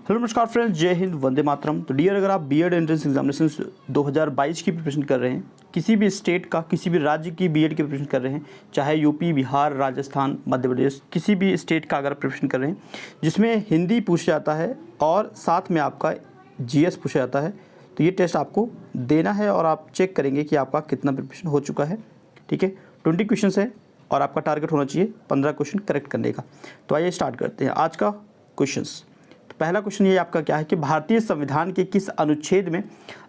Hello नमस्कार friends, जय हिंद, वंदे मातरम। तो डियर, अगर आप बीएड एंट्रेंस एग्जामिनेशन 2022 की प्रिपरेशन कर रहे हैं, किसी भी स्टेट का, किसी भी राज्य की बीएड की प्रिपरेशन कर रहे हैं, चाहे यूपी, बिहार, राजस्थान, मध्य प्रदेश, किसी भी स्टेट का अगर प्रिपरेशन कर रहे हैं जिसमें हिंदी पूछा जाता है और साथ में आपका जीएस पूछा जाता है, तो ये टेस्ट आपको देना है और आप चेक करेंगे कि आपका कितना प्रिपरेशन हो चुका है। ठीक है, 20 क्वेश्चन है और आपका टारगेट होना चाहिए 15 क्वेश्चन करेक्ट करने का। तो आइए स्टार्ट करते हैं आज का क्वेश्चंस। पहला क्वेश्चन ये आपका क्या है कि भारतीय संविधान के किस अनुच्छेद में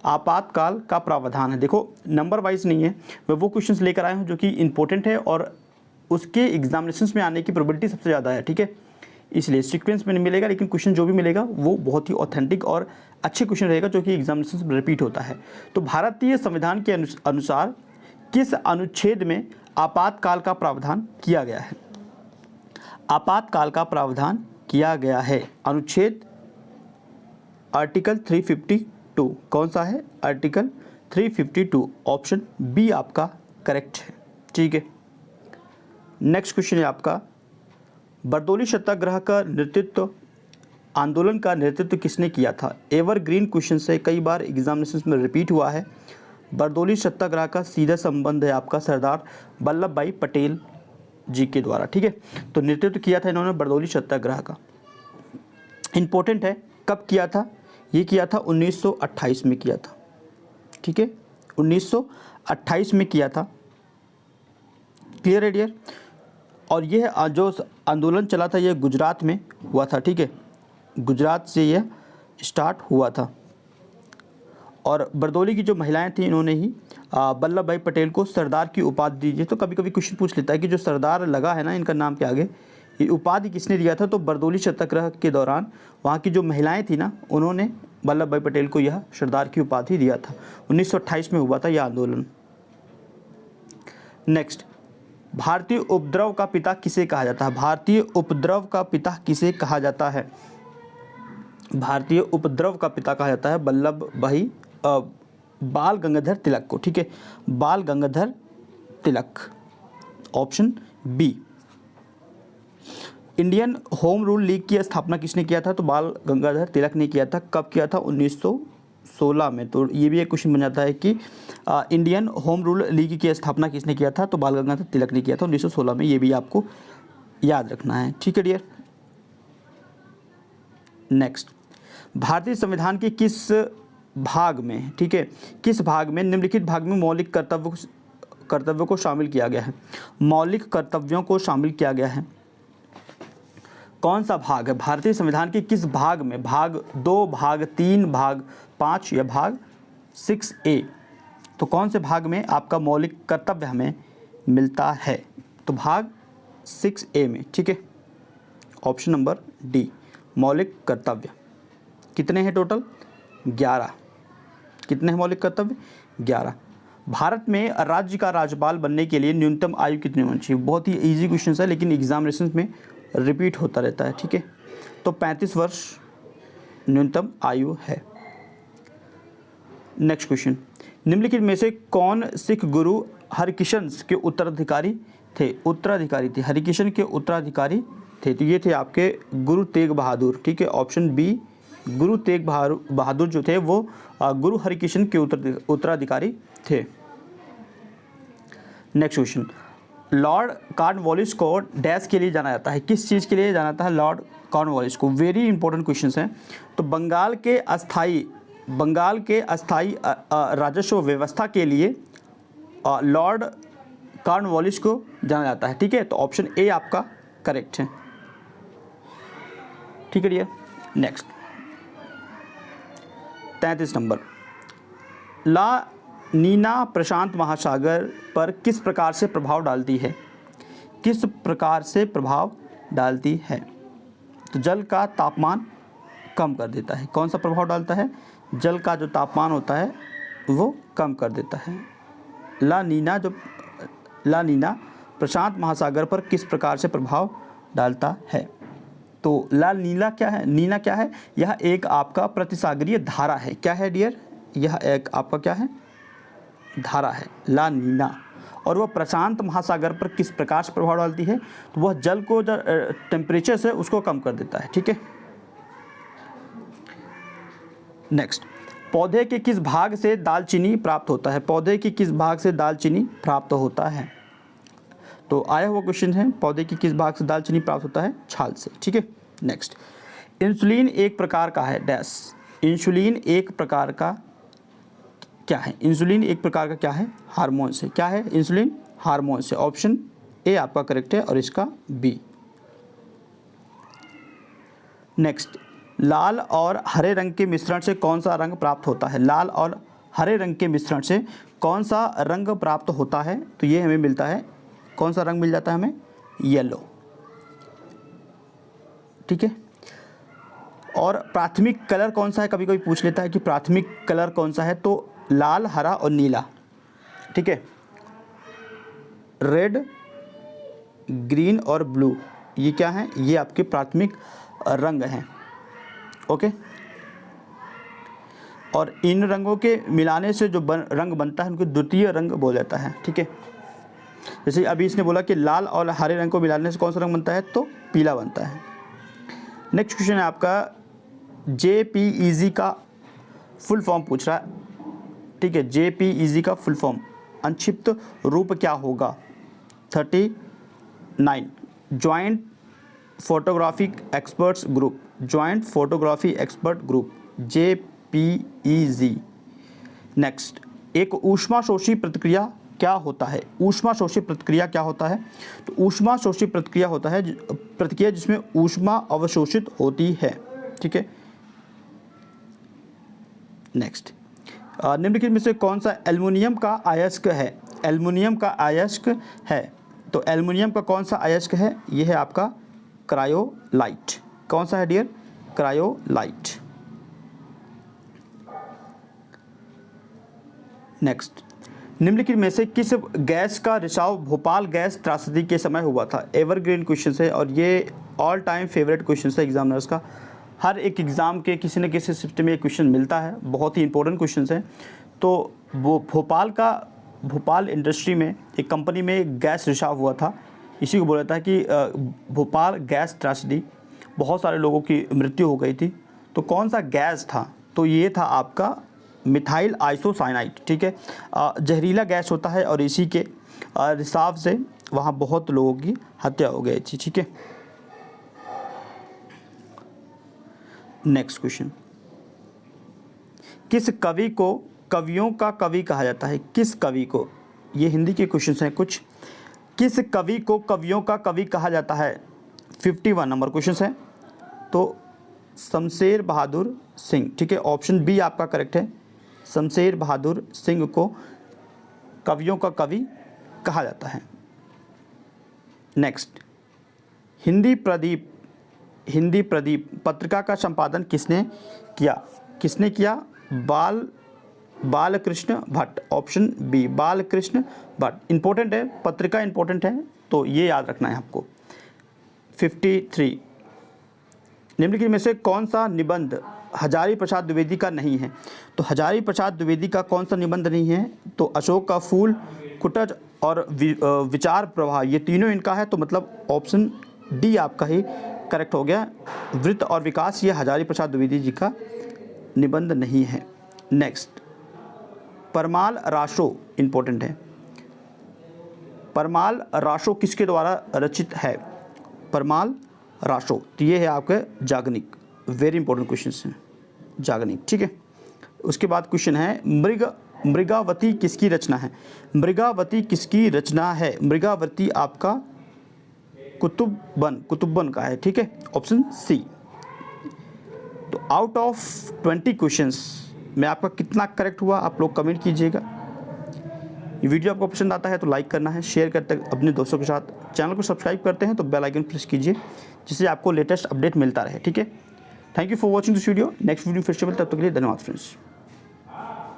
आपातकाल का प्रावधान है। देखो, नंबर वाइज नहीं है, मैं वो क्वेश्चंस लेकर आया हूँ जो कि इंपॉर्टेंट है और उसके एग्जामिनेशंस में आने की प्रोबेबिलिटी सबसे ज़्यादा है। ठीक है, इसलिए सीक्वेंस में नहीं मिलेगा, लेकिन क्वेश्चन जो भी मिलेगा वो बहुत ही ऑथेंटिक और अच्छे क्वेश्चन रहेगा जो कि एग्जामिनेशन में रिपीट होता है। तो भारतीय संविधान के अनुसार किस अनुच्छेद में आपातकाल का प्रावधान किया गया है। आपातकाल का प्रावधान किया गया है अनुच्छेद आर्टिकल 352। कौन सा है? आर्टिकल 352। ऑप्शन बी आपका करेक्ट है। ठीक है, नेक्स्ट क्वेश्चन है आपका, बरदौली सत्याग्रह का नेतृत्व, आंदोलन का नेतृत्व किसने किया था। एवरग्रीन क्वेश्चन से कई बार एग्जामिनेशन में रिपीट हुआ है। बरदौली सत्याग्रह का सीधा संबंध है आपका सरदार वल्लभ भाई पटेल जी के द्वारा। ठीक है, तो नेतृत्व किया था इन्होंने बरदौली सत्याग्रह का। इंपॉर्टेंट है, कब किया था? ये किया था 1928 में किया था। ठीक है, 1928 में किया था। क्लियर है डियर? और यह जो आंदोलन चला था, यह गुजरात में हुआ था। ठीक है, गुजरात से यह स्टार्ट हुआ था और बरदौली की जो महिलाएं थी, इन्होंने ही वल्लभ भाई पटेल को सरदार की उपाधि दी है। तो कभी कभी क्वेश्चन पूछ लेता है कि जो सरदार लगा है ना इनका नाम के आगे, ये उपाधि किसने दिया था। तो बरदौली सत्याग्रह के दौरान वहाँ की जो महिलाएं थी ना, उन्होंने वल्लभ भाई पटेल को यह सरदार की उपाधि दिया था। 1928 में हुआ था यह आंदोलन। नेक्स्ट, भारतीय उपद्रव का पिता किसे कहा जाता है। भारतीय उपद्रव का पिता किसे कहा जाता है। भारतीय उपद्रव का पिता कहा जाता है वल्लभ भाई बाल गंगाधर तिलक को। ठीक है, Bal Gangadhar Tilak. Option B. Indian home rule league की स्थापना किसने किया था। तो बाल गंगाधर तिलक ने किया था। कब किया था? 1916 में। तो ये भी एक क्वेश्चन बन जाता है कि इंडियन होम रूल लीग की स्थापना किसने किया था। तो बाल गंगाधर तिलक ने किया था 1916 में। ये भी आपको याद रखना है। ठीक है डियर। नेक्स्ट, भारतीय संविधान के किस भाग में, ठीक है, किस भाग में, निम्नलिखित भाग में मौलिक कर्तव्यों को शामिल किया गया है। मौलिक कर्तव्यों को शामिल किया गया है। कौन सा भाग है भारतीय संविधान के किस भाग में? भाग 2, भाग 3, भाग 5 या भाग 6A। तो कौन से भाग में आपका मौलिक कर्तव्य हमें मिलता है? तो भाग 6A में। ठीक है, ऑप्शन नंबर डी, मौलिक कर्तव्य। कितने हैं टोटल? 11। कितने हैं मौलिक कर्तव्य? 11। भारत में राज्य का राज्यपाल बनने के लिए न्यूनतम आयु कितनी होनी चाहिए। बहुत ही इजी क्वेश्चन है, लेकिन एग्जामिनेशन में रिपीट होता रहता है। ठीक है, तो 35 वर्ष न्यूनतम आयु है। नेक्स्ट क्वेश्चन, निम्नलिखित में से कौन सिख गुरु हरकिशन के उत्तराधिकारी थे। हरिकिशन के उत्तराधिकारी थे। तो ये थे आपके गुरु तेग बहादुर। ठीक है, ऑप्शन बी, गुरु तेग बहादुर जो थे वो गुरु हरिकिशन के उत्तराधिकारी थे। नेक्स्ट क्वेश्चन, लॉर्ड कॉर्नवालिस को डैश के लिए जाना जाता है। किस चीज़ के लिए जाना जाता है लॉर्ड कॉर्नवालिस को? वेरी इंपॉर्टेंट क्वेश्चन है। तो बंगाल के अस्थाई राजस्व व्यवस्था के लिए लॉर्ड कॉर्नवालिस को जाना जाता है। ठीक है, तो ऑप्शन ए आपका करेक्ट है। ठीक है डियर। नेक्स्ट, 33 नंबर, ला नीना प्रशांत महासागर पर किस प्रकार से प्रभाव डालती है। किस प्रकार से प्रभाव डालती है? तो जल का तापमान कम कर देता है। कौन सा प्रभाव डालता है? जल का जो तापमान होता है वो कम कर देता है। ला नीना प्रशांत महासागर पर किस प्रकार से प्रभाव डालता है। तो ला नीला क्या है? नीना क्या है? यह एक आपका प्रतिसागरीय धारा है। क्या है डियर? यह एक आपका क्या है? धारा है, ला नीना। और वह प्रशांत महासागर पर किस प्रकार से प्रभाव डालती है? तो वह जल को जो टेम्परेचर से उसको कम कर देता है। ठीक है, नेक्स्ट, पौधे के किस भाग से दालचीनी प्राप्त होता है? पौधे के किस भाग से दालचीनी प्राप्त होता है? तो आया हुआ क्वेश्चन है, पौधे के किस भाग से दालचीनी प्राप्त होता है? छाल से। ठीक है। नेक्स्ट, इंसुलिन एक प्रकार का है डैश। इंसुलिन एक प्रकार का क्या है? इंसुलिन एक प्रकार का क्या है? हार्मोन से। क्या है? इंसुलिन हार्मोन से। ऑप्शन ए आपका करेक्ट है और इसका बी। नेक्स्ट, लाल और हरे रंग के मिश्रण से कौन सा रंग प्राप्त होता है? लाल और हरे रंग के मिश्रण से कौन सा रंग प्राप्त होता है? तो ये हमें मिलता है, कौन सा रंग मिल जाता है हमें? येलो। ठीक है। और प्राथमिक कलर कौन सा है? कभी कभी पूछ लेता है कि प्राथमिक कलर कौन सा है, तो लाल, हरा और नीला। ठीक है। रेड, ग्रीन और ब्लू, ये क्या है? ये आपके प्राथमिक रंग हैं। ओके। और इन रंगों के मिलाने से जो रंग बनता है उनको द्वितीय रंग बोला जाता है। ठीक है। जैसे अभी इसने बोला कि लाल और हरे रंग को मिलाने से कौन सा रंग बनता है? तो पीला बनता है। नेक्स्ट क्वेश्चन है आपका, JPEG का फुल फॉर्म पूछ रहा है। ठीक है। JPEG का फुल फॉर्म संक्षिप्त रूप क्या होगा? 39, joint photographic experts group. Joint photography expert group, JPEG। Next, एक ऊष्माशोषी प्रतिक्रिया क्या होता है? ऊष्माशोषी प्रतिक्रिया क्या होता है? तो ऊष्माशोषी प्रतिक्रिया होता है प्रतिक्रिया जिसमें ऊष्मा अवशोषित होती है। ठीक है। नेक्स्ट, निम्नलिखित में से कौन सा एल्युमिनियम का अयस्क है? एल्युमिनियम का अयस्क है। तो एल्युमिनियम का कौन सा अयस्क है? यह है आपका क्रायोलाइट। कौन सा है डियर? क्रायोलाइट। नेक्स्ट, निम्नलिखित में से किस गैस का रिसाव भोपाल गैस त्रासदी के समय हुआ था? एवरग्रीन क्वेश्चन है और ये ऑल टाइम फेवरेट क्वेश्चन है एग्जामिनर्स का। हर एक एग्ज़ाम के किसी न किसी शिफ्ट में ये क्वेश्चन मिलता है, बहुत ही इंपॉर्टेंट क्वेश्चन है। तो वो भोपाल इंडस्ट्री में एक कंपनी में गैस रिसाव हुआ था, इसी को बोला जाता है कि भोपाल गैस त्रासदी, बहुत सारे लोगों की मृत्यु हो गई थी। तो कौन सा गैस था? तो ये था आपका मिथाइल आइसोसाइनाइड। ठीक है। जहरीला गैस होता है और इसी के रिसाव से वहाँ बहुत लोगों की हत्या हो गई थी। ठीक है। नेक्स्ट क्वेश्चन, किस कवि को कवियों का कवि कहा जाता है? किस कवि को? ये हिंदी के क्वेश्चन हैं कुछ। किस कवि को कवियों का कवि कहा जाता है? 51 नंबर क्वेश्चन है। तो शमशेर बहादुर सिंह। ठीक है। ऑप्शन बी आपका करेक्ट है। शमशेर बहादुर सिंह को कवियों का कवि कहा जाता है। नेक्स्ट, हिंदी प्रदीप पत्रिका का संपादन किसने किया? किसने किया? Balkrishna Bhatt. Option B Balkrishna Bhatt. Important है, पत्रिका इंपॉर्टेंट है, तो ये याद रखना है आपको। 53, निम्नलिखित में से कौन सा निबंध हजारी प्रसाद द्विवेदी का नहीं है? तो हजारी प्रसाद द्विवेदी का कौन सा निबंध नहीं है? तो अशोक का फूल, कुटज और विचार प्रवाह, ये तीनों इनका है। तो मतलब ऑप्शन डी आपका ही करेक्ट हो गया। वृत्त और विकास, ये हजारी प्रसाद द्विवेदी जी का निबंध नहीं है। नेक्स्ट, परमाल राशो इंपॉर्टेंट है। परमाल राशो किसके द्वारा रचित है? परमाल राशो, तो ये है आपके जागनिक। वेरी इंपॉर्टेंट क्वेश्चन है जागनिक। ठीक है। उसके बाद क्वेश्चन है, मृगावती किसकी रचना है? मृगावती किसकी रचना है? मृगावती आपका कुतुब्बन का है। ठीक है। Option C. तो आउट ऑफ 20 क्वेश्चंस में आपका कितना करेक्ट हुआ आप लोग कमेंट कीजिएगा। ये वीडियो आपको पसंद आता है तो लाइक करना है, शेयर करते अपने दोस्तों के साथ। चैनल को सब्सक्राइब करते हैं तो बेल आइकन प्रेस कीजिए, जिससे आपको लेटेस्ट अपडेट मिलता रहे। ठीक है। Thank you for watching this video. Next video फिर से मिलते हैं, तब तक के लिए धन्यवाद फ्रेंड्स।